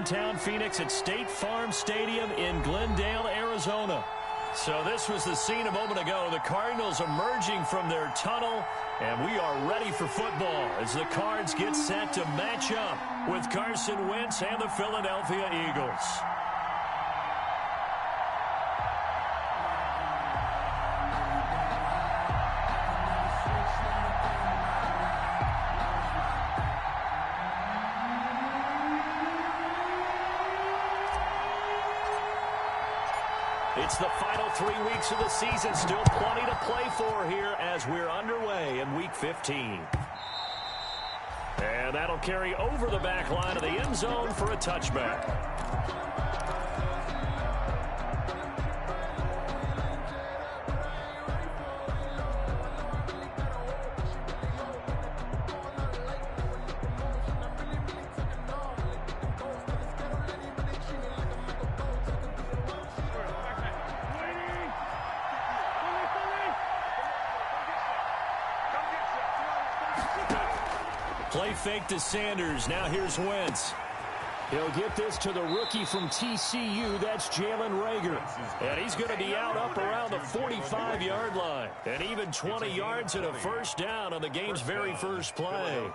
downtown Phoenix at State Farm Stadium in Glendale, Arizona. So this was the scene a moment ago. The Cardinals emerging from their tunnel, and we are ready for football as the Cards get set to match up with Carson Wentz and the Philadelphia Eagles. It's the final 3 weeks of the season. Still plenty to play for here as we're underway in Week 15. And that'll carry over the back line of the end zone for a touchback. Play fake to Sanders. Now here's Wentz. He'll get this to the rookie from TCU. That's Jalen Reagor. And he's going to be out up around the 45-yard line. And even 20 yards and a first down on the game's very first play.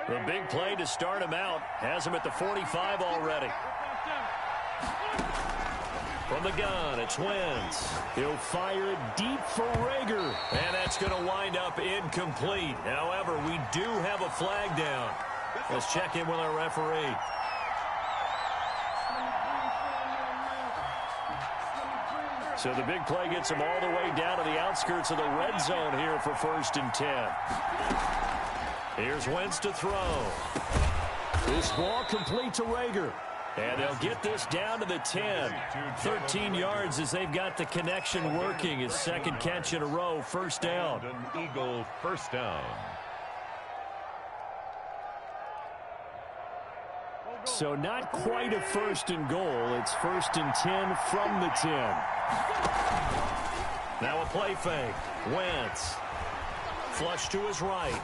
The big play to start him out has him at the 45 already. From the gun, it's Wentz. He'll fire it deep for Reagor. And that's going to wind up incomplete. However, we do have a flag down. Let's check in with our referee. So the big play gets him all the way down to the outskirts of the red zone here for 1st and 10. Here's Wentz to throw. This ball complete to Reagor. And they'll get this down to the 10. 13 yards as they've got the connection working. His second catch in a row, first down. An Eagle first down. So not quite a 1st and goal. It's 1st and 10 from the 10. Now a play fake. Wentz. Flush to his right.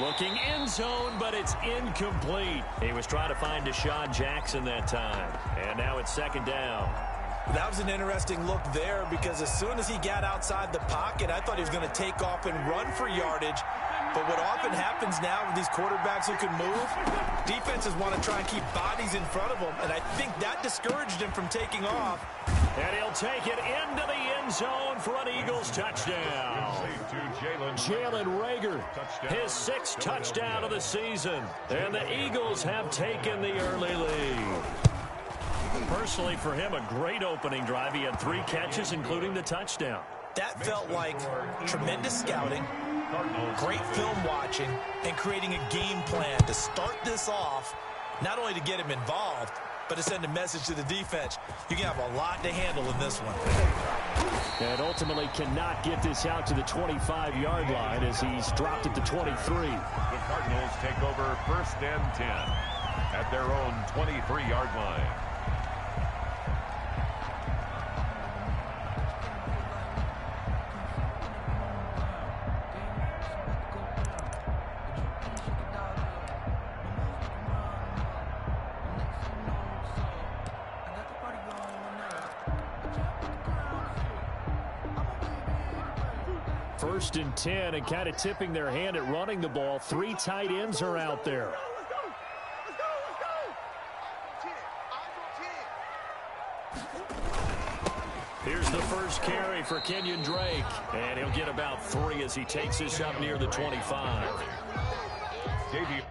Looking end zone, but it's incomplete. He was trying to find Deshaun Jackson that time. And now it's 2nd down. That was an interesting look there because as soon as he got outside the pocket, I thought he was going to take off and run for yardage. But what often happens now with these quarterbacks who can move, defenses want to try and keep bodies in front of them, and I think that discouraged him from taking off. And he'll take it into the end zone for an Eagles touchdown. Jalen Reagor, his 6th touchdown of the season. And the Eagles have taken the early lead. Personally, for him, a great opening drive. He had 3 catches, including the touchdown. That felt like tremendous scouting, great film watching, and creating a game plan to start this off, not only to get him involved, but to send a message to the defense. You can have a lot to handle in this one. And ultimately cannot get this out to the 25-yard line as he's dropped it to 23. The Cardinals take over 1st and 10 at their own 23-yard line. First and 10, and kind of tipping their hand at running the ball. 3 tight ends are out there. Here's the first carry for Kenyon Drake. And he'll get about 3 as he takes this up near the 25. Davey.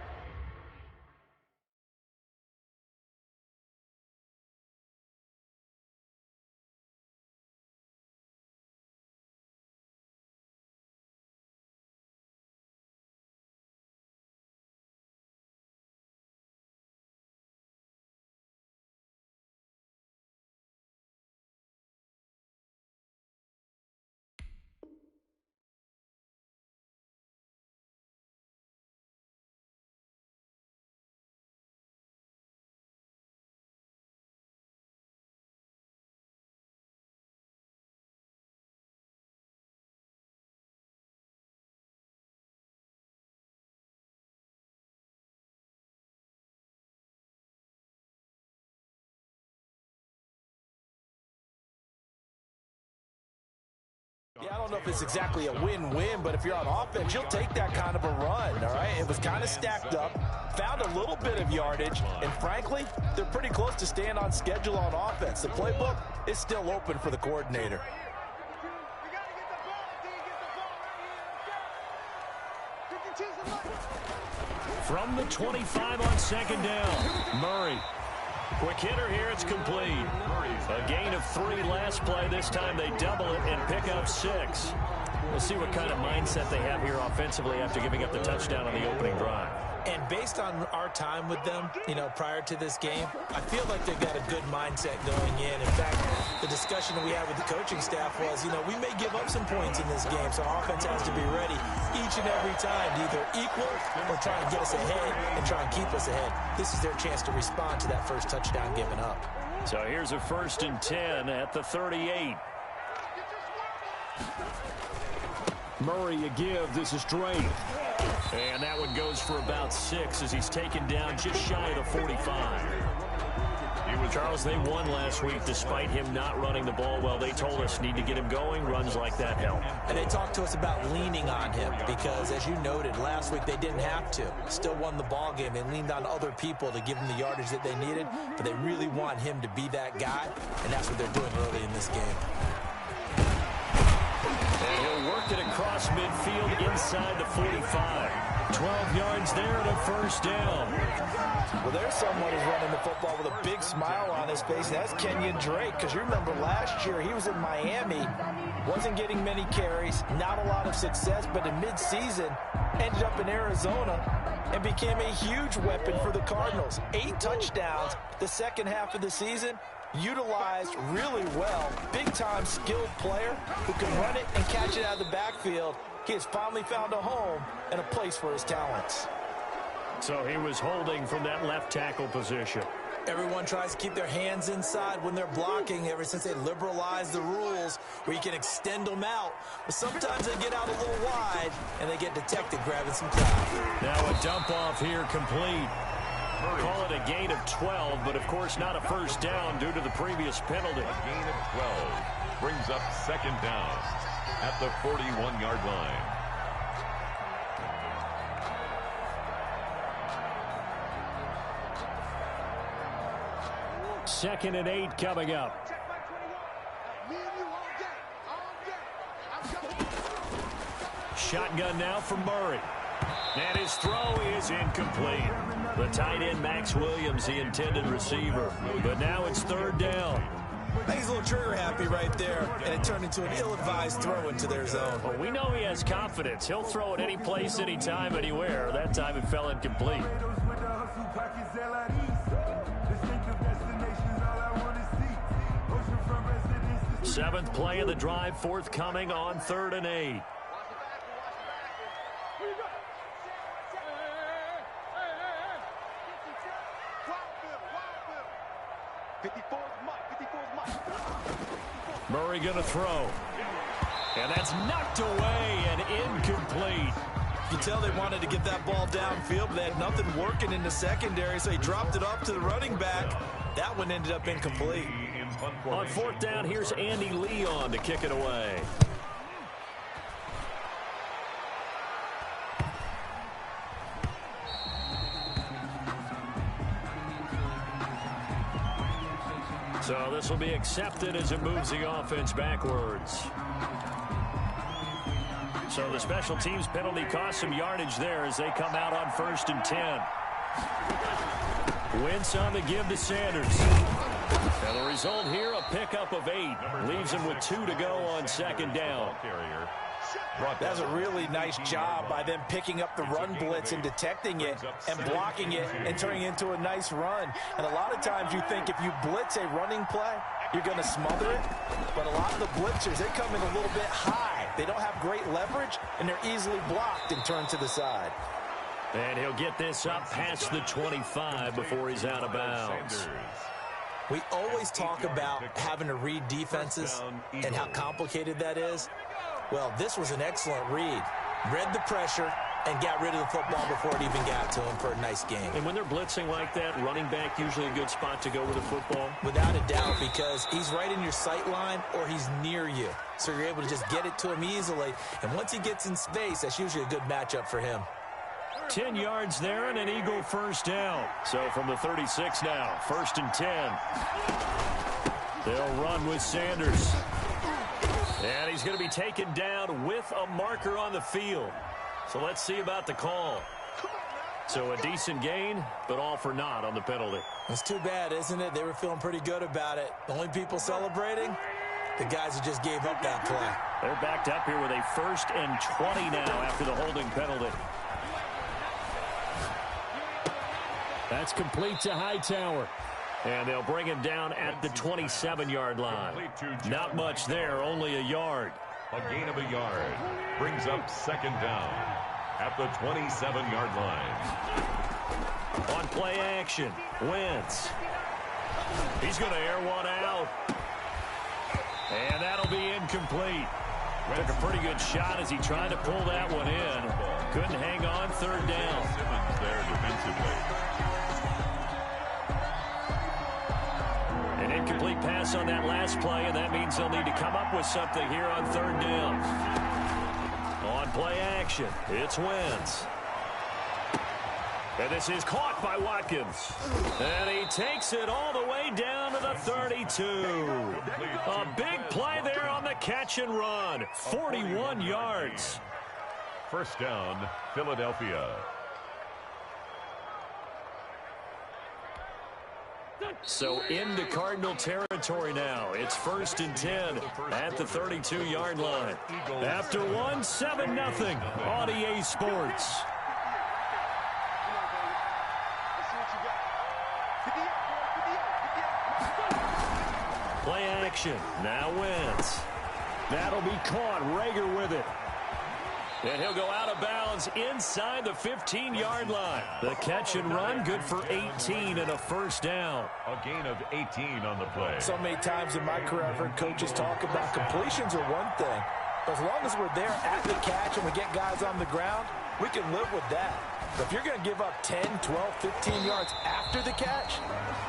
Yeah, I don't know if it's exactly a win-win, but if you're on offense, you'll take that kind of a run, all right? It was kind of stacked up, found a little bit of yardage, and frankly, they're pretty close to staying on schedule on offense. The playbook is still open for the coordinator. From the 25 on second down, Murray. Quick hitter here, it's complete. A gain of 3 last play. This time they double it and pick up 6. We'll see what kind of mindset they have here offensively after giving up the touchdown on the opening drive. And based on our time with them, prior to this game, I feel like they've got a good mindset going in. In fact, the discussion that we had with the coaching staff was, we may give up some points in this game, so our offense has to be ready each and every time to either equal or try and get us ahead and try and keep us ahead. This is their chance to respond to that first touchdown given up. So here's a 1st and 10 at the 38. Murray a give. This is Drake. And that one goes for about 6 as he's taken down just shy of the 45. Charles, they won last week despite him not running the ball well. They told us need to get him going. Runs like that help. And they talked to us about leaning on him because, as you noted, last week they didn't have to. Still won the ball game. They leaned on other people to give them the yardage that they needed, but they really want him to be that guy, and that's what they're doing early in this game. And he'll work it across midfield inside the 45. 12 yards there and a 1st down. Well, there's someone who's running the football with a big smile on his face, and that's Kenyon Drake, because you remember last year he was in Miami, wasn't getting many carries, not a lot of success, but in midseason ended up in Arizona and became a huge weapon for the Cardinals. 8 touchdowns the second half of the season. Utilized really well, big-time skilled player who can run it and catch it out of the backfield. He has finally found a home and a place for his talents. So he was holding from that left tackle position. Everyone tries to keep their hands inside when they're blocking ever since they liberalized the rules where you can extend them out. But sometimes they get out a little wide and they get detected grabbing some clout. Now a dump off here complete. Call it a gain of 12, but of course not a 1st down due to the previous penalty. A gain of 12 brings up 2nd down at the 41-yard line. Second and 8 coming up. Shotgun now for Murray. And his throw is incomplete. The tight end, Max Williams, the intended receiver. But now it's 3rd down. I think he's a little trigger happy right there, and it turned into an ill-advised throw into their zone. Well, we know he has confidence. He'll throw it any place, anytime, anywhere. That time it fell incomplete. 7th play of the drive, forthcoming on 3rd and 8. Murray going to throw. And that's knocked away and incomplete. You tell they wanted to get that ball downfield, but they had nothing working in the secondary, so he dropped it off to the running back. That one ended up incomplete. On 4th down, here's Andy Leon to kick it away. So this will be accepted as it moves the offense backwards. So the special teams penalty cost some yardage there as they come out on 1st and 10. Wentz on the give to Sanders. And the result here, a pickup of 8. Leaves him with 2 to go on 2nd down. That's a really nice job by them picking up the run blitz and detecting it and blocking it and turning it into a nice run. And a lot of times you think if you blitz a running play, you're going to smother it. But a lot of the blitzers, they come in a little bit high. They don't have great leverage, and they're easily blocked and turned to the side. And he'll get this up past the 25 before he's out of bounds. We always talk about having to read defenses and how complicated that is. Well, this was an excellent read. Read the pressure and got rid of the football before it even got to him for a nice game. And when they're blitzing like that, running back usually a good spot to go with the football? Without a doubt, because he's right in your sight line or he's near you. So you're able to just get it to him easily. And once he gets in space, that's usually a good matchup for him. 10 yards there and an Eagle first down. So from the 36 now, 1st and 10. They'll run with Sanders. And he's going to be taken down with a marker on the field. So let's see about the call. So a decent gain, but all for naught on the penalty. It's too bad, isn't it? They were feeling pretty good about it. The only people celebrating, the guys who just gave up that play. They're backed up here with a 1st and 20 now after the holding penalty. That's complete to Hightower. And they'll bring him down at the 27-yard line. Not much there, only a yard. A gain of a yard brings up 2nd down at the 27-yard line. On play action, Wentz. He's going to air one out. And that'll be incomplete. Took a pretty good shot as he tried to pull that one in. Couldn't hang on, 3rd down. Simmons there defensively. An incomplete pass on that last play, and that means they'll need to come up with something here on 3rd down. On play action, it's Wentz. And this is caught by Watkins. And he takes it all the way down to the 32. A big play there on the catch and run. 41 yards. 1st down, Philadelphia. So into Cardinal territory now. It's 1st and 10 at the 32-yard line. After one, 7-0 on EA Sports. Play action. Now Wentz. That'll be caught. Rager with it. And he'll go out of bounds inside the 15-yard line. The catch and run, good for 18 and a 1st down. A gain of 18 on the play. So many times in my career I've heard coaches talk about completions are one thing. But as long as we're there at the catch and we get guys on the ground, we can live with that. But if you're going to give up 10, 12, 15 yards after the catch,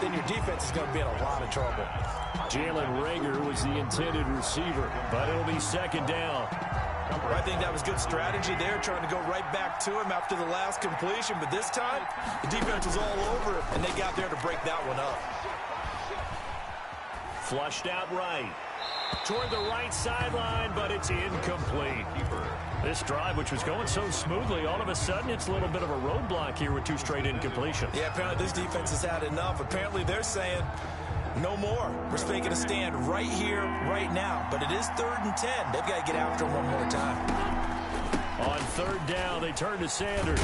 then your defense is going to be in a lot of trouble. Jalen Rager was the intended receiver, but it'll be 2nd down. I think that was good strategy there, trying to go right back to him after the last completion. But this time, the defense was all over it, and they got there to break that one up. Flushed out right. Toward the right sideline, but it's incomplete. This drive, which was going so smoothly, all of a sudden it's a little bit of a roadblock here with 2 straight incompletions. Yeah, apparently this defense has had enough. Apparently they're saying, no more. We're making a stand right here, right now. But it is 3rd and 10. They've got to get after him one more time. On 3rd down, they turn to Sanders.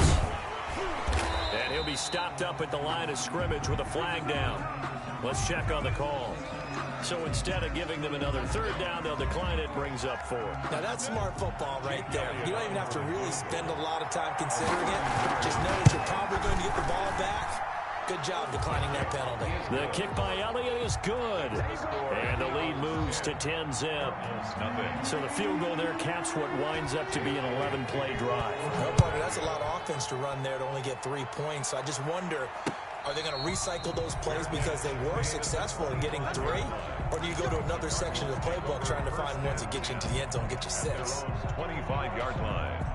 And he'll be stopped up at the line of scrimmage with a flag down. Let's check on the call. So instead of giving them another 3rd down, they'll decline it, brings up 4. Now that's smart football right there. You don't even have to really spend a lot of time considering it. Just know that you're probably going to get the ball back. Good job declining that penalty. The kick by Elliott is good. And the lead moves to 10-zip. So the field goal there caps what winds up to be an 11-play drive. Well, partner, that's a lot of offense to run there to only get 3 points. So I just wonder, are they going to recycle those plays because they were successful in getting 3? Or do you go to another section of the playbook trying to find ones that get you into the end zone, get you 6? 25-yard line.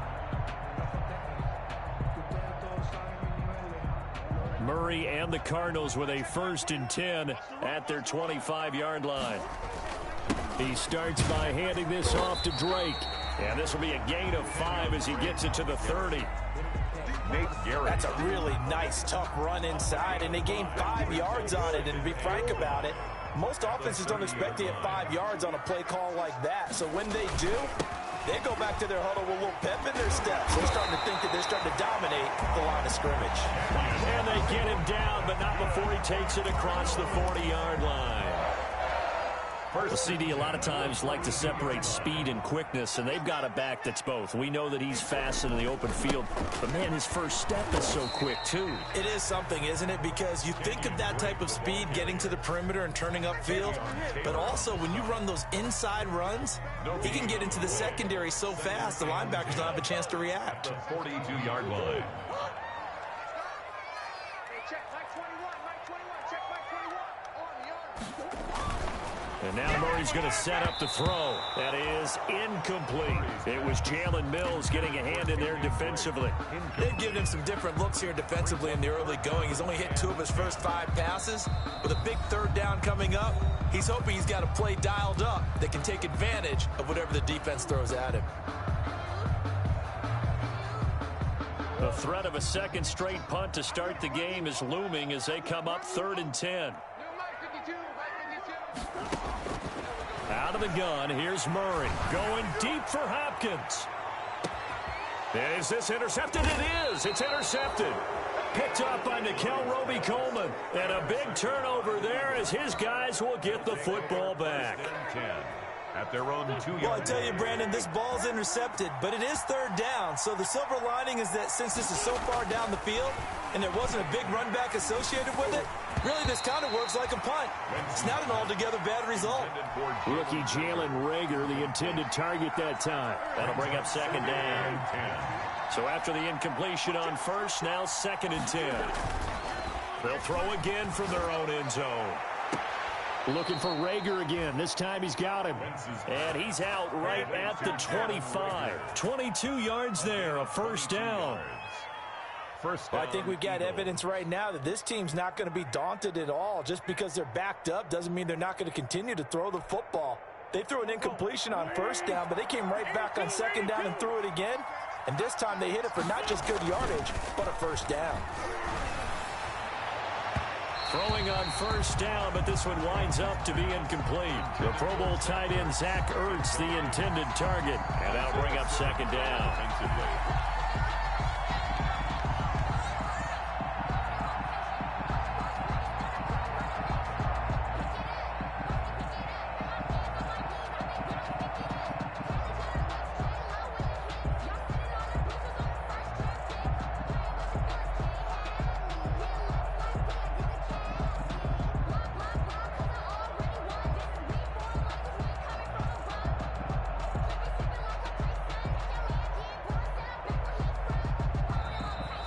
Murray and the Cardinals with a 1st and 10 at their 25-yard line. He starts by handing this off to Drake. And this will be a gain of 5 as he gets it to the 30. That's a really nice, tough run inside, and they gained 5 yards on it. And to be frank about it, most offenses don't expect to get 5 yards on a play call like that. So when they do, they go back to their huddle with a little pep in their steps. They're starting to think that they're starting to dominate the line of scrimmage. And they get him down, but not before he takes it across the 40-yard line. The CD a lot of times like to separate speed and quickness, and they've got a back that's both. We know that he's fast in the open field, but man, his first step is so quick too. It is something, isn't it? Because you think of that type of speed getting to the perimeter and turning upfield, but also when you run those inside runs, he can get into the secondary so fast the linebackers don't have a chance to react. The 42-yard line. And now Murray's going to set up the throw. That is incomplete. It was Jalen Mills getting a hand in there defensively. They've given him some different looks here defensively in the early going. He's only hit 2 of his first 5 passes. With a big third down coming up, he's hoping he's got a play dialed up that can take advantage of whatever the defense throws at him. The threat of a second straight punt to start the game is looming as they come up 3rd and 10. Out of the gun, here's Murray. Going deep for Hopkins. Is this intercepted? It is. It's intercepted. Picked up by Nickel Roby-Coleman. And a big turnover there as his guys will get the football back. 10 at their own 2-yard. Well, I tell you, Brandon, this ball's intercepted, but it is 3rd down. So the silver lining is that since this is so far down the field and there wasn't a big run back associated with it, really this kind of works like a punt. It's not an altogether bad result. Rookie Jalen Reagor, the intended target that time. That'll bring up 2nd down. So after the incompletion on first, now 2nd and 10. They'll throw again from their own end zone. Looking for Reagor again. This time he's got him. And he's out right at the 25. 22 yards there, a 1st down. Well, I think we've got evidence right now that this team's not going to be daunted at all. Just because they're backed up doesn't mean they're not going to continue to throw the football. They threw an incompletion on 1st down, but they came right back on 2nd down and threw it again. And this time they hit it for not just good yardage, but a 1st down. Throwing on 1st down, but this one winds up to be incomplete. The Pro Bowl tight end Zach Ertz, the intended target. And that'll bring up 2nd down.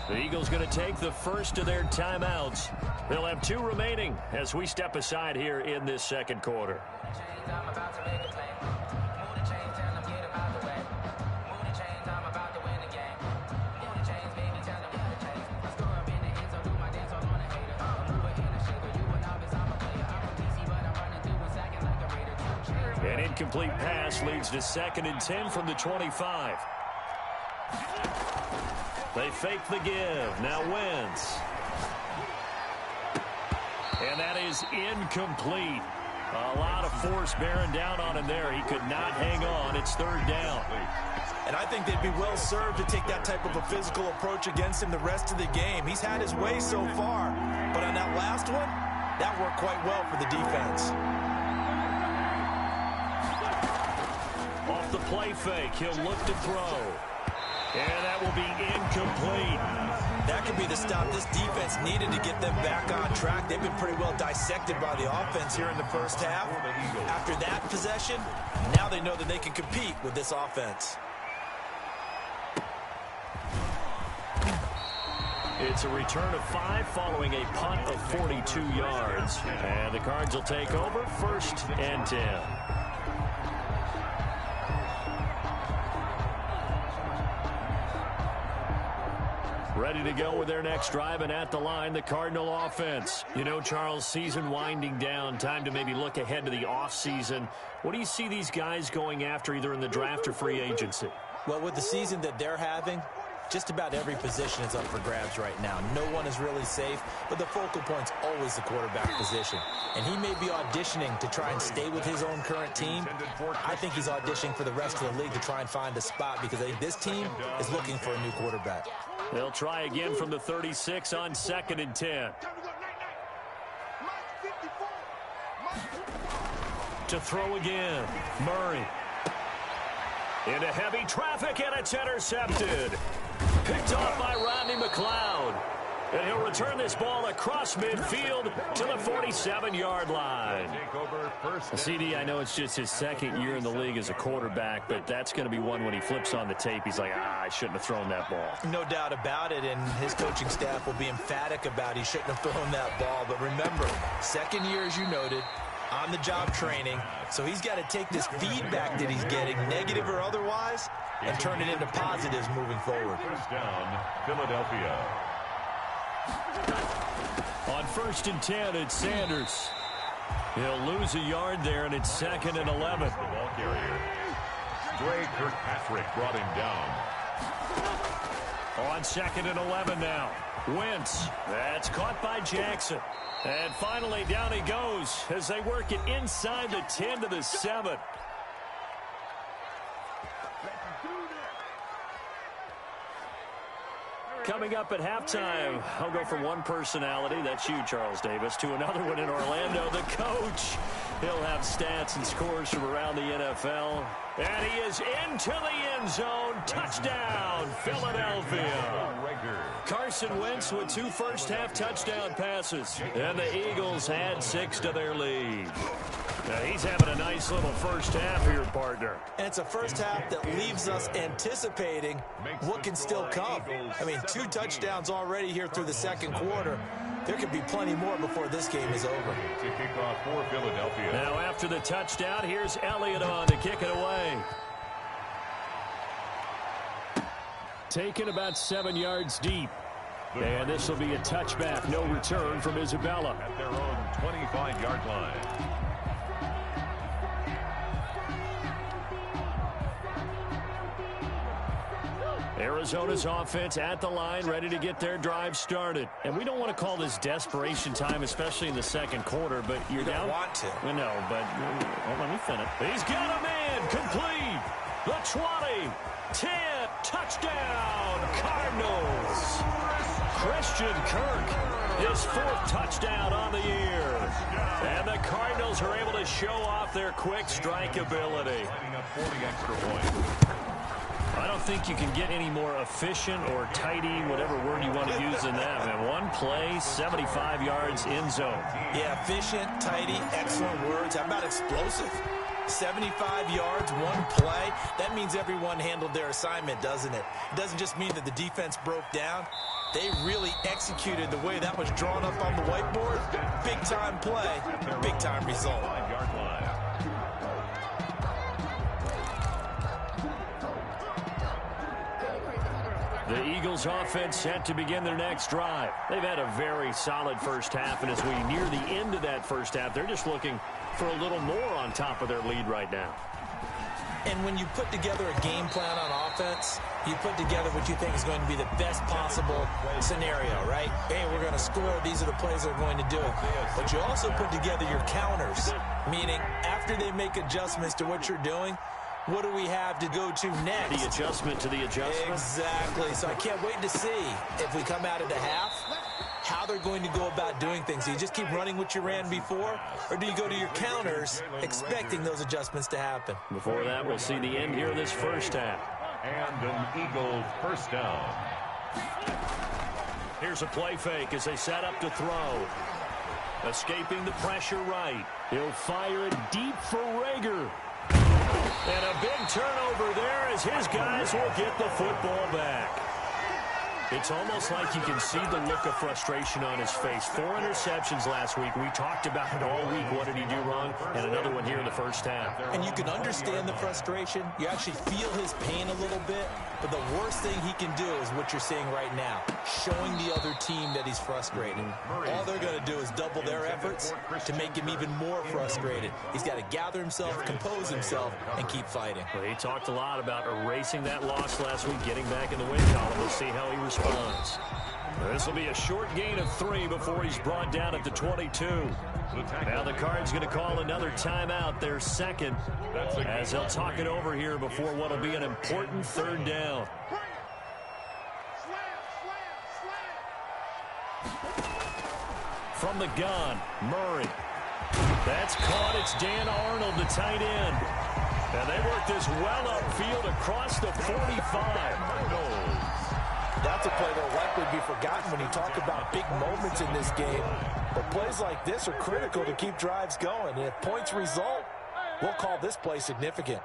The Eagles going to take the first of their timeouts. They'll have 2 remaining as we step aside here in this 2nd quarter. An incomplete pass leads to 2nd and 10 from the 25. They fake the give. Now Wentz. And that is incomplete. A lot of force bearing down on him there. He could not hang on. It's 3rd down. And I think they'd be well served to take that type of a physical approach against him the rest of the game. He's had his way so far. But on that last one, that worked quite well for the defense. Off the play fake, he'll look to throw. And that will be incomplete. That could be the stop this defense needed to get them back on track. They've been pretty well dissected by the offense here in the first half. After that possession, now they know that they can compete with this offense. It's a return of 5 following a punt of 42 yards. And the Cards will take over 1st and 10. Ready to go with their next drive, and at the line, the Cardinal offense. You know, Charles, season winding down, time to maybe look ahead to the offseason. What do you see these guys going after either in the draft or free agency? Well, with the season that they're having, just about every position is up for grabs right now. No one is really safe, but the focal point's always the quarterback position. And he may be auditioning to try and stay with his own current team. I think he's auditioning for the rest of the league to try and find a spot because I think this team is looking for a new quarterback. They'll try again from the 36 on 2nd and 10. To throw again. Murray. Into heavy traffic, and it's intercepted. Picked off by Rodney McLeod. And he'll return this ball across midfield to the 47-yard line. CD, I know it's just his second year in the league as a quarterback, but that's going to be one when he flips on the tape. He's like, I shouldn't have thrown that ball. No doubt about it, and his coaching staff will be emphatic about he shouldn't have thrown that ball. But remember, second year, as you noted, on-the-job training, so he's got to take this feedback that he's getting, negative or otherwise, and turn it into positives moving forward. First down, Philadelphia. On 1st and 10, it's Sanders. He'll lose a yard there, and it's 2nd and 11. The ball carrier. Dre Kirkpatrick brought him down. On 2nd and 11 now. Wentz. That's caught by Jackson. And finally, down he goes as they work it inside the 10 to the 7. Coming up at halftime, I'll go from one personality, that's you, Charles Davis, to another one in Orlando, the coach. He'll have stats and scores from around the NFL. And he is into the end zone. Touchdown, Philadelphia. Carson Wentz with 2 first-half touchdown passes. And the Eagles add 6 to their lead. Now he's having a nice little first half here, partner. And it's a first half that leaves us anticipating what can still come. I mean, 2 touchdowns already here through the second quarter. There could be plenty more before this game is over. To kick off for Philadelphia. Now after the touchdown, here's Elliott on to kick it away. Taken about 7 yards deep. And this will be a touchback. No return from Isabella. At their own 25-yard line. Arizona's offense at the line, ready to get their drive started. And we don't want to call this desperation time, especially in the second quarter, but you're down. You don't want to. Well, no, but let me finish. He's got a man complete. The 20, 10, touchdown, Cardinals. Christian Kirk, his 4th touchdown on the year. And the Cardinals are able to show off their quick strike ability. Setting up 40 extra points. I don't think you can get any more efficient or tidy, whatever word you want to use in that. Man, one play, 75 yards in zone. Yeah, efficient, tidy, excellent words. How about explosive? 75 yards, one play. That means everyone handled their assignment, doesn't it? It doesn't just mean that the defense broke down. They really executed the way that was drawn up on the whiteboard. Big-time play, big-time result. 5-yard line. The Eagles offense set to begin their next drive. They've had a very solid first half, and as we near the end of that first half, they're just looking for a little more on top of their lead right now. And when you put together a game plan on offense, you put together what you think is going to be the best possible scenario, right? Hey, we're going to score. These are the plays they're going to do. But you also put together your counters, meaning after they make adjustments to what you're doing, what do we have to go to next? The adjustment to the adjustment? Exactly. So I can't wait to see if we come out of the half, how they're going to go about doing things. Do you just keep running what you ran before, or do you go to your counters expecting those adjustments to happen? Before that, we'll see the end here of this first half. And an Eagles first down. Here's a play fake as they set up to throw. Escaping the pressure right. He'll fire it deep for Rager. And a big turnover there as his guys will get the football back. It's almost like you can see the look of frustration on his face. 4 interceptions last week. We talked about it all week. What did he do wrong? And another one here in the first half. And you can understand the frustration. You actually feel his pain a little bit. But the worst thing he can do is what you're seeing right now, showing the other team that he's frustrated. All they're going to do is double their efforts to make him even more frustrated. He's got to gather himself, compose himself, and keep fighting. Well, he talked a lot about erasing that loss last week, getting back in the win column. We'll see how he responds. This will be a short gain of 3 before he's brought down at the 22. Now the Cards going to call another timeout, their second, as they'll talk it over here before what will be an important 3rd down. From the gun, Murray. That's caught. It's Dan Arnold, the tight end. And they work this well upfield across the 45. That's a play that will likely be forgotten when you talk about big moments in this game. But plays like this are critical to keep drives going. And if points result, we'll call this play significant.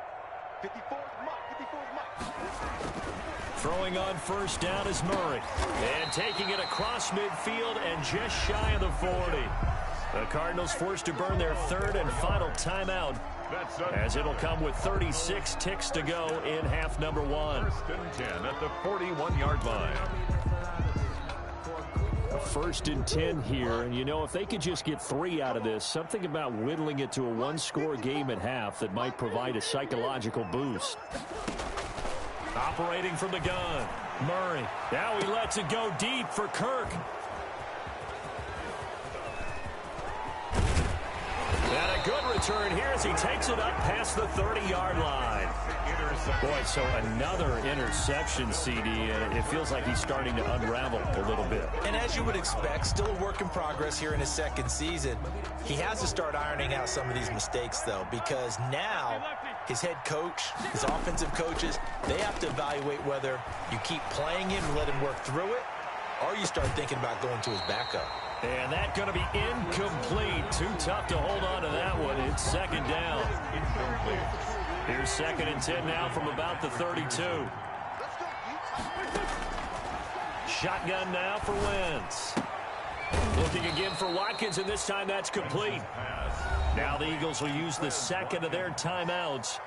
Throwing on first down is Murray. And taking it across midfield and just shy of the 40. The Cardinals forced to burn their third and final timeout, as it'll come with 36 ticks to go in half number 1. First and 10 at the 41-yard line. First and 10 here, and you know, if they could just get 3 out of this, something about whittling it to a one-score game at half that might provide a psychological boost. Operating from the gun, Murray. Now he lets it go deep for Kirk. And a good return here as he takes it up past the 30-yard line. Boy, so another interception, CD, and it feels like he's starting to unravel a little bit. And as you would expect, still a work in progress here in his second season. He has to start ironing out some of these mistakes, though, because now his head coach, his offensive coaches, they have to evaluate whether you keep playing him and let him work through it, or you start thinking about going to his backup. And that's going to be incomplete. Too tough to hold on to that one. It's second down. Here's second and 10 now from about the 32. Shotgun now for Wentz. Looking again for Watkins, and this time that's complete. Now the Eagles will use the second of their timeouts,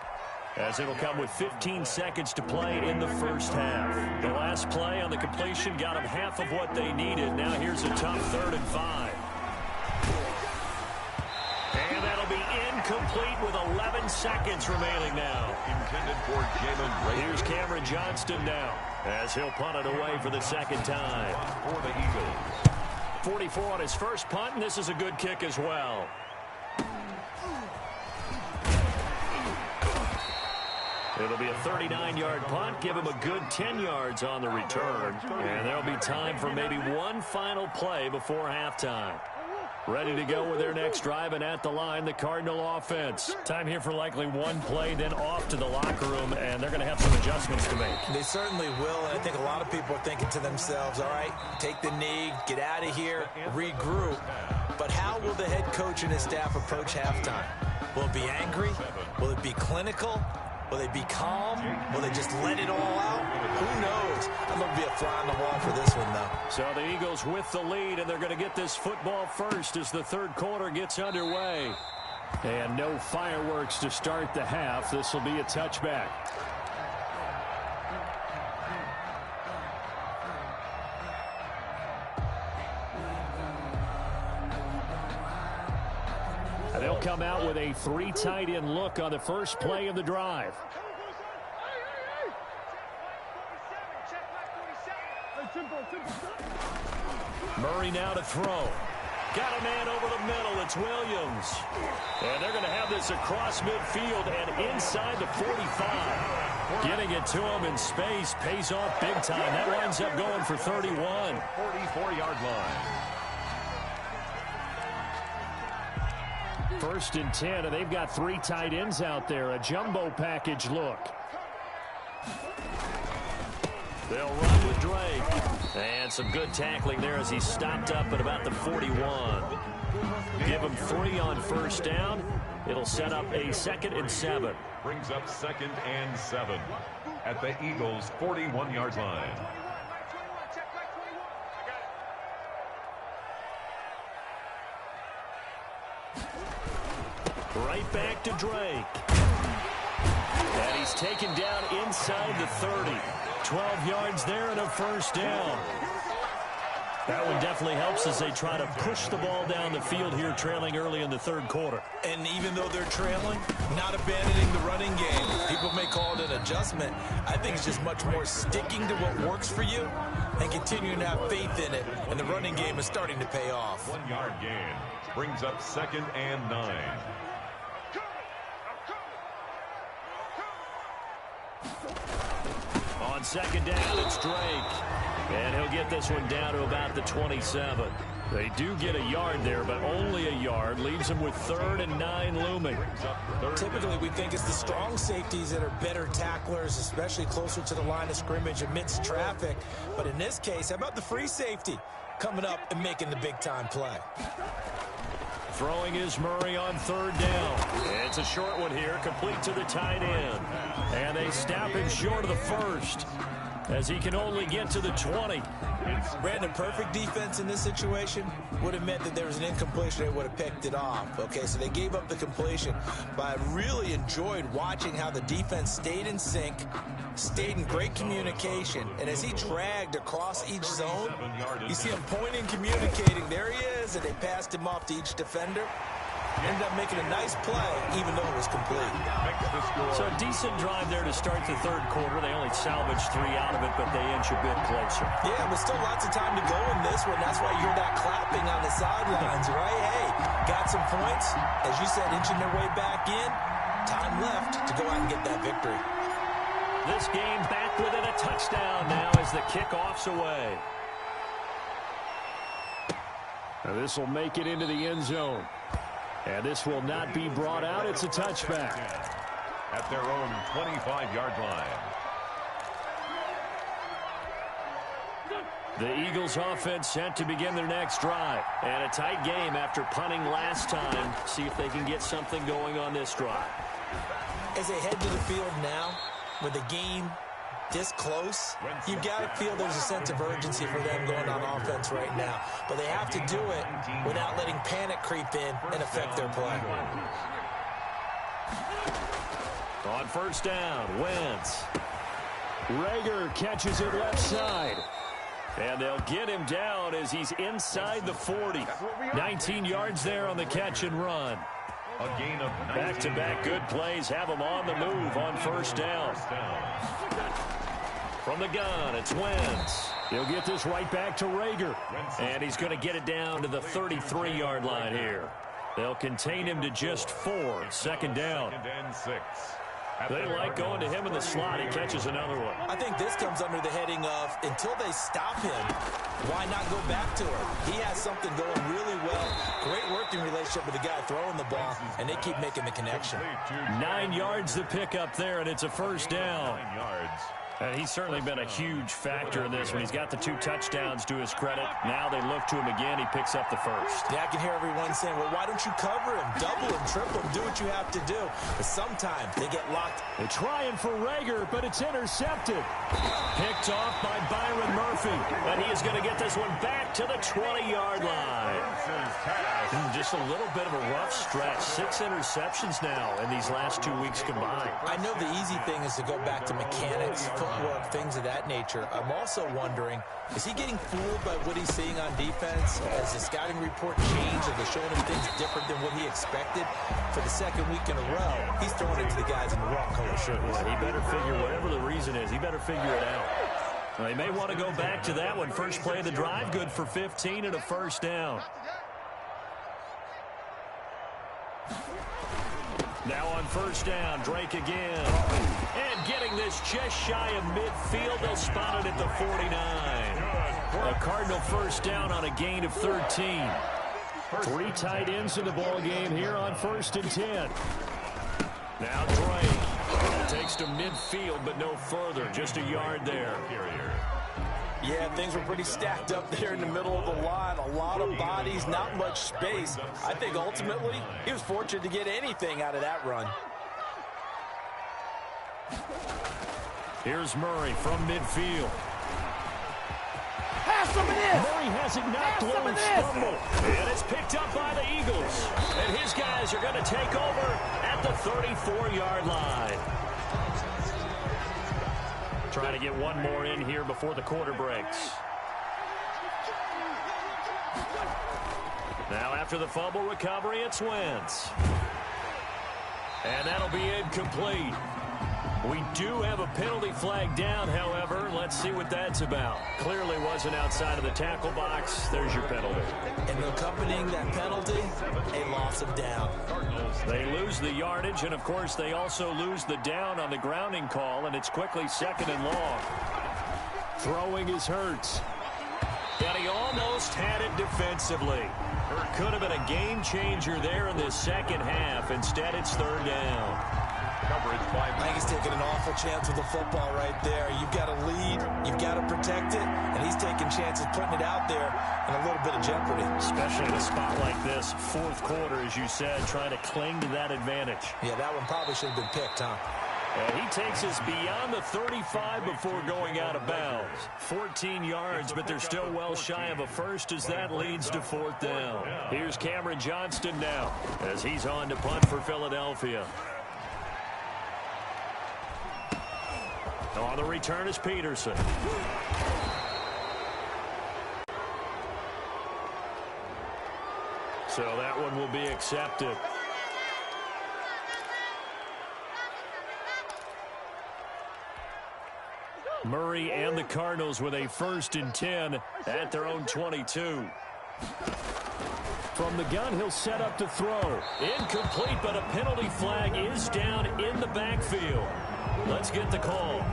as it'll come with 15 seconds to play in the first half. The last play on the completion got them half of what they needed. Now here's a tough 3rd and 5. And that'll be incomplete with 11 seconds remaining now. Intended for Jalen Ray. Here's Cameron Johnston now, as he'll punt it away for the second time. For the Eagles. 44 on his first punt, and this is a good kick as well. It'll be a 39-yard punt, give him a good 10 yards on the return. And there'll be time for maybe one final play before halftime. Ready to go with their next drive, and at the line, the Cardinal offense. Time here for likely one play, then off to the locker room, and they're going to have some adjustments to make. They certainly will, and I think a lot of people are thinking to themselves, all right, take the knee, get out of here, regroup. But how will the head coach and his staff approach halftime? Will it be angry? Will it be clinical? Will they be calm? Will they just let it all out? Who knows? I'm going to be a fly on the wall for this one, though. So the Eagles with the lead, and they're going to get this football first as the third quarter gets underway. And no fireworks to start the half. This will be a touchback. And they'll come out with a 3 tight end look on the first play of the drive. Murray now to throw. Got a man over the middle. It's Williams. And they're going to have this across midfield and inside the 45. Getting it to him in space pays off big time. That winds up going for 31. 44-yard line. First and 10, and they've got 3 tight ends out there. A jumbo package look. They'll run with Drake. And some good tackling there as he stopped up at about the 41. Give him 3 on first down. It'll set up a 2nd and 7. Brings up 2nd and 7 at the Eagles' 41-yard line. Right back to Drake. And he's taken down inside the 30. 12 yards there and a first down. That one definitely helps as they try to push the ball down the field here, trailing early in the third quarter. And even though they're trailing, not abandoning the running game. People may call it an adjustment. I think it's just much more sticking to what works for you and continuing to have faith in it. And the running game is starting to pay off. 1-yard gain brings up 2nd and 9. On second down, it's Drake. And he'll get this one down to about the 27. They do get a yard there, but only a yard. Leaves them with 3rd and 9 looming. Typically, we think it's the strong safeties that are better tacklers, especially closer to the line of scrimmage amidst traffic. But in this case, how about the free safety coming up and making the big-time play? Throwing is Murray on 3rd down. It's a short one here, complete to the tight end. And they snap him short of the 1st, as he can only get to the 20. Brandon, perfect defense in this situation would have meant that there was an incompletion. They would have picked it off. Okay, so they gave up the completion. But I really enjoyed watching how the defense stayed in sync, stayed in great communication. And as he dragged across each zone, you see him pointing, communicating. There he is, and they passed him off to each defender. Ended up making a nice play, even though it was complete. So a decent drive there to start the 3rd quarter. They only salvaged 3 out of it, but they inch a bit closer. Yeah, but still lots of time to go in this one. That's why you hear that clapping on the sidelines, right? Hey, got some points. As you said, inching their way back in. Time left to go out and get that victory. This game back within a touchdown now as the kickoff's away. Now this will make it into the end zone. And this will not be brought out. It's a touchback. At their own 25-yard line. The Eagles offense set to begin their next drive. And a tight game after punting last time. See if they can get something going on this drive. As they head to the field now, with the game this close, you've got to feel there's a sense of urgency for them going on offense right now. But they have to do it without letting panic creep in and affect their play. On 1st down, Wentz. Rager catches it left side. And they'll get him down as he's inside the 40. 19 yards there on the catch and run. A gain of back-to-back good plays have him on the move on 1st down. From the gun, it's Wentz. He'll get this right back to Rager. And he's going to get it down to the 33-yard line here. They'll contain him to just 4. 2nd down. 2nd and 6. They like going to him in the slot. He catches another one. I think this comes under the heading of, until they stop him, why not go back to him? He has something going really well. Great working relationship with the guy throwing the ball, and they keep making the connection. 9 yards to pick up there, and it's a 1st down. 9 yards. And he's certainly been a huge factor in this one. He's got the 2 touchdowns to his credit. Now they look to him again. He picks up the 1st. Yeah, I can hear everyone saying, well, why don't you cover him? Double him, triple him, do what you have to do. But sometimes they get locked. They're trying for Rager, but it's intercepted. Picked off by Byron Murphy. And he is going to get this one back to the 20-yard line. Just a little bit of a rough stretch. 6 interceptions now in these last 2 weeks combined. I know the easy thing is to go back to mechanics, footwork, things of that nature. I'm also wondering, is he getting fooled by what he's seeing on defense? Has the scouting report changed? Are they showing him things different than what he expected? For the 2nd week in a row, he's throwing it to the guys in the wrong color shirts. Yeah, he better figure, whatever the reason is, he better figure it out. They may want to go back to that one. First play of the drive, good for 15 and a 1st down. Now on 1st down, Drake again. And getting this just shy of midfield. They'll spot it at the 49. A Cardinal 1st down on a gain of 13. 3 tight ends in the ball game here on 1st and 10. Now Drake takes to midfield, but no further. Just a yard there. Yeah, things were pretty stacked up there in the middle of the line. A lot of bodies, not much space. I think ultimately he was fortunate to get anything out of that run. Here's Murray from midfield. Murray has it knocked low and stumbled. And it's picked up by the Eagles. And his guys are going to take over at the 34-yard line. Trying to get one more in here before the quarter breaks. Now after the fumble recovery, it's Wentz. And that'll be incomplete. We do have a penalty flag down, however. Let's see what that's about. Clearly wasn't outside of the tackle box. There's your penalty. And accompanying that penalty, a loss of down. They lose the yardage, and of course they also lose the down on the grounding call, and it's quickly 2nd and long. Throwing is Hurts. And he almost had it defensively. Could have been a game changer there in this second half. Instead, it's third down. Coverage by I think he's taking an awful chance with the football right there. You've got to lead, you've got to protect it, and he's taking chances putting it out there in a little bit of jeopardy. Especially in a spot like this, fourth quarter, as you said, trying to cling to that advantage. Yeah, that one probably should have been picked, huh? And he takes us beyond the 35 before going out of bounds. 14 yards, but they're still well shy of a first as that leads to fourth down. Here's Cameron Johnston now as he's on to punt for Philadelphia. On the return is Peterson. So that one will be accepted. Murray and the Cardinals with a 1st and 10 at their own 22. From the gun, he'll set up to throw. Incomplete, but a penalty flag is down in the backfield. Let's get the call.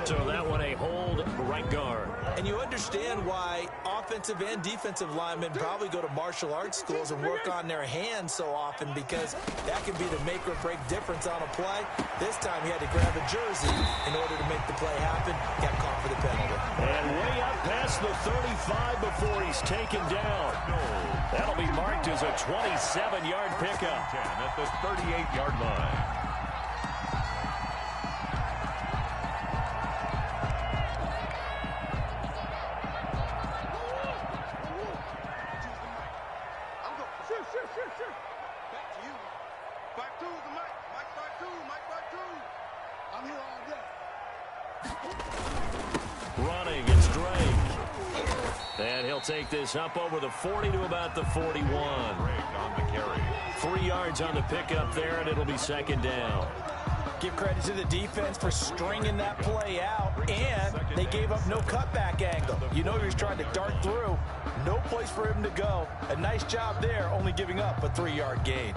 So that one a hold right guard. And you understand why offensive and defensive linemen probably go to martial arts schools and work on their hands so often, because that can be the make or break difference on a play. This time he had to grab a jersey in order to make the play happen. Got caught for the penalty. And way up past the 35 before he's taken down. That'll be marked as a 27-yard pickup. 10 at the 38-yard line. Running, it's Drake. And he'll take this up over the 40 to about the 41. Drake on the carry. 3 yards on the pickup there, and it'll be second down. Give credit to the defense for stringing that play out, and they gave up no cutback angle. You know he was trying to dart through. No place for him to go. A nice job there, only giving up a 3-yard gain.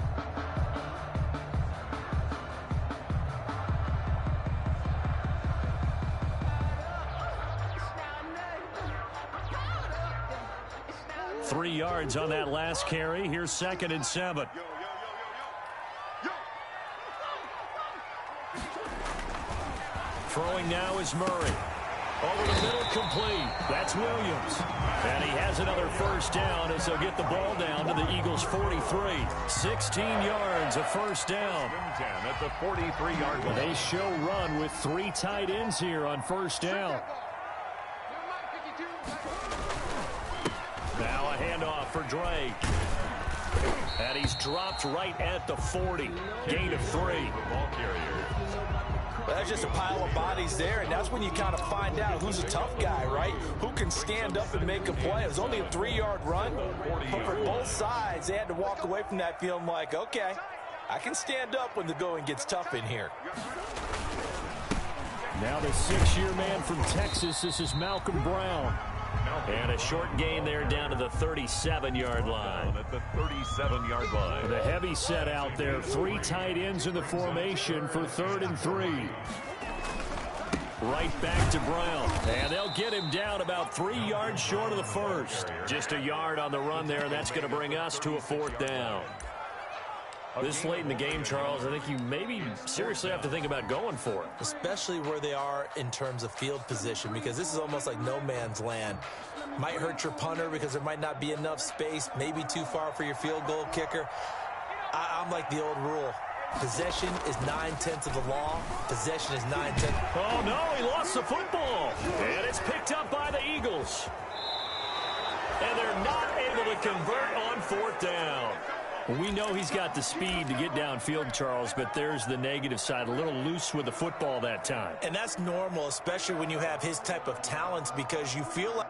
Three yards on that last carry. Here's 2nd and 7. Throwing now is Murray. Over the middle, complete. That's Williams. And he has another first down as they'll get the ball down to the Eagles' 43. 16 yards, a first down. 10 at the 43-yard line. They show run with 3 tight ends here on first down. Now a handoff for Drake. And he's dropped right at the 40. Gain of 3. Ball carrier. Well, that's just a pile of bodies there, and that's when you kind of find out who's a tough guy, right? Who can stand up and make a play. It was only a 3-yard run, but for both sides, they had to walk away from that feeling like, okay, I can stand up when the going gets tough in here. Now the 6-year man from Texas, this is Malcolm Brown. And a short gain there down to the 37-yard line. At the 37-yard line. The heavy set out there. 3 tight ends in the formation for 3rd and 3. Right back to Brown. And they'll get him down about 3 yards short of the first. Just a yard on the run there, and that's going to bring us to a 4th down. This late in the game, Charles, I think you maybe seriously have to think about going for it. Especially where they are in terms of field position, because this is almost like no man's land. Might hurt your punter because there might not be enough space, maybe too far for your field goal kicker. I'm like the old rule. Possession is 9/10 of the law. Possession is 9/10. Oh, no, he lost the football. And it's picked up by the Eagles. And they're not able to convert on 4th down. We know he's got the speed to get downfield, Charles, but there's the negative side. A little loose with the football that time. And that's normal, especially when you have his type of talents, because you feel like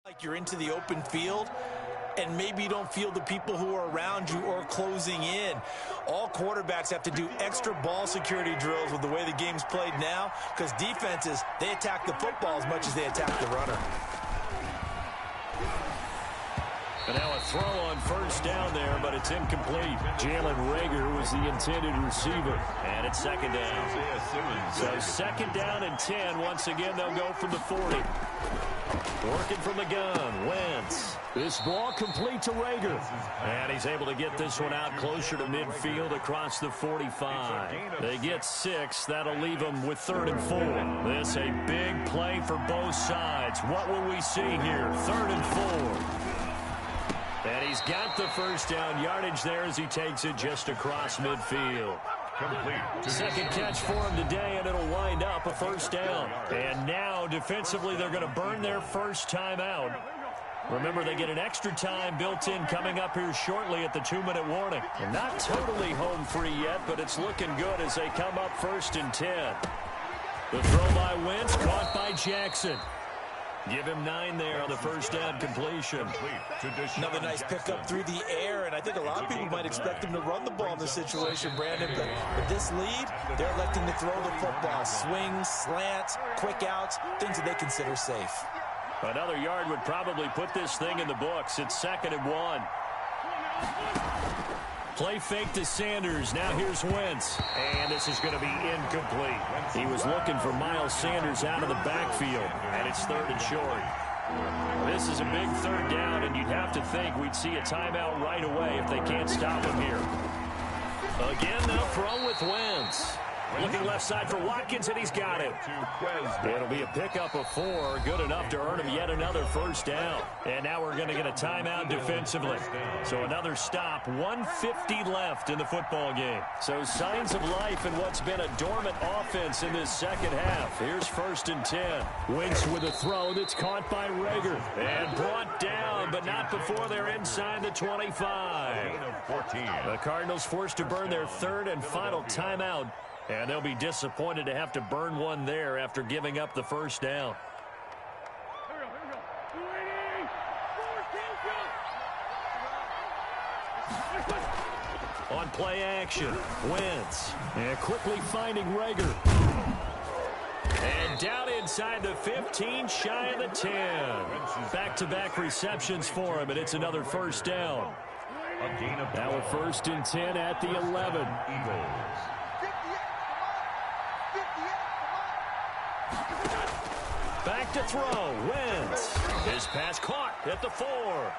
Like you're into the open field, and maybe you don't feel the people who are around you or closing in. All quarterbacks have to do extra ball security drills with the way the game's played now, because defenses, they attack the football as much as they attack the runner. And now a throw on first down there, but it's incomplete. Jalen Reagor was the intended receiver. And it's second down. So second down and 10. Once again, they'll go from the 40. Working from the gun, Wentz. This ball complete to Reagor. And he's able to get this one out closer to midfield across the 45. They get 6. That'll leave them with 3rd and 4. This a big play for both sides. What will we see here? 3rd and 4. And he's got the first down yardage there as he takes it just across midfield. Second catch for him today, and it'll wind up a first down. And now, defensively, they're going to burn their first time out. Remember, they get an extra time built in coming up here shortly at the 2-minute warning. And not totally home free yet, but it's looking good as they come up 1st and 10. The throw by Wentz, caught by Jackson. Give him 9 there on the first down completion. Another nice pickup through the air, and I think a lot of people might expect him to run the ball in this situation, Brandon, but with this lead, they're electing to throw the football. Swings, slants, quick outs, things that they consider safe. Another yard would probably put this thing in the books. It's 2nd and 1. Play fake to Sanders. Now here's Wentz. And this is going to be incomplete. He was looking for Miles Sanders out of the backfield. And it's 3rd and short. This is a big 3rd down, and you'd have to think we'd see a timeout right away if they can't stop him here. Again, they'll throw with Wentz. Looking left side for Watkins, and he's got it. It'll be a pickup of 4, good enough to earn him yet another first down. And now we're going to get a timeout defensively. So another stop, 1:50 left in the football game. So signs of life in what's been a dormant offense in this second half. Here's 1st and 10. Wentz with a throw that's caught by Reagor. And brought down, but not before they're inside the 25. The Cardinals forced to burn their 3rd and final timeout. And they'll be disappointed to have to burn one there after giving up the first down. On play action, Wentz. And quickly finding Reagor. And down inside the 15, shy of the 10. Back-to-back receptions for him, and it's another first down. Now a 1st and 10 at the 11. Back to throw, Wentz. His pass caught at the 4.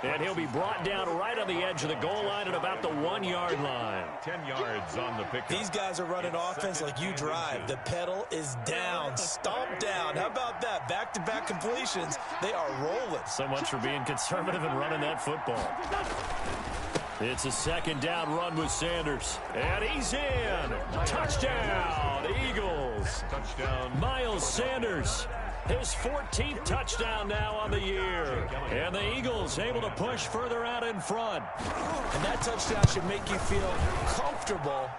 And he'll be brought down right on the edge of the goal line at about the 1-yard line. 10 yards on the pick. These guys are running offense like you drive. The pedal is down, stomped down. How about that? Back-to-back completions. They are rolling. So much for being conservative and running that football. It's a 2nd down run with Sanders. And he's in. Touchdown, Eagles. Touchdown. Miles Sanders. His 14th touchdown now on the year. And the Eagles able to push further out in front. And that touchdown should make you feel comfortable.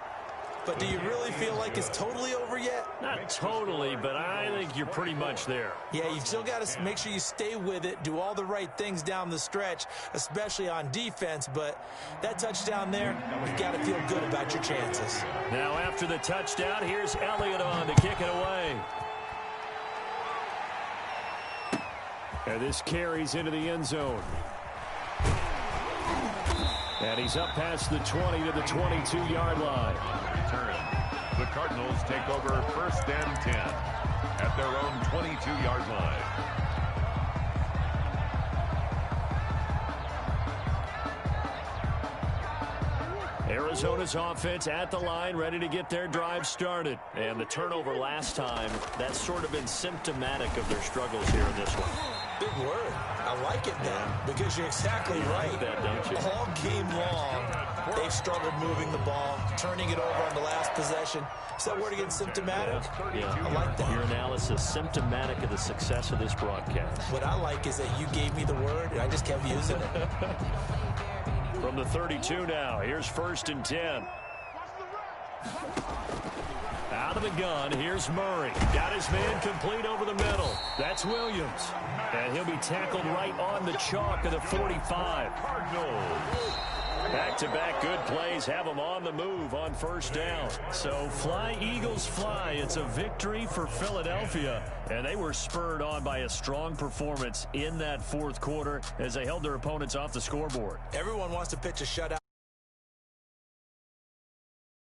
But do you really feel like it's totally over yet? Not totally, but I think you're pretty much there. Yeah, you've still got to make sure you stay with it, do all the right things down the stretch, especially on defense. But that touchdown there, you've got to feel good about your chances. Now after the touchdown, here's Elliott on to kick it away. And this carries into the end zone. And he's up past the 20 to the 22-yard line. Return. The Cardinals take over 1st and 10 at their own 22-yard line. Arizona's offense at the line, ready to get their drive started. And the turnover last time, that's sort of been symptomatic of their struggles here in this one. Big word. I like it now because you're exactly right. Like that, don't you? All game long, they've struggled moving the ball, turning it over on the last possession. Is that word again, symptomatic? Yeah. I like that. Your analysis, symptomatic of the success of this broadcast. What I like is that you gave me the word, and I just kept using it. From the 32 now, here's 1st and 10. Out of the gun, here's Murray. Got his man complete over the middle. That's Williams. And he'll be tackled right on the chalk of the 45. Cardinals. Back-to-back good plays have them on the move on first down. So fly, Eagles, fly. It's a victory for Philadelphia. And they were spurred on by a strong performance in that fourth quarter as they held their opponents off the scoreboard. Everyone wants to pitch a shutout.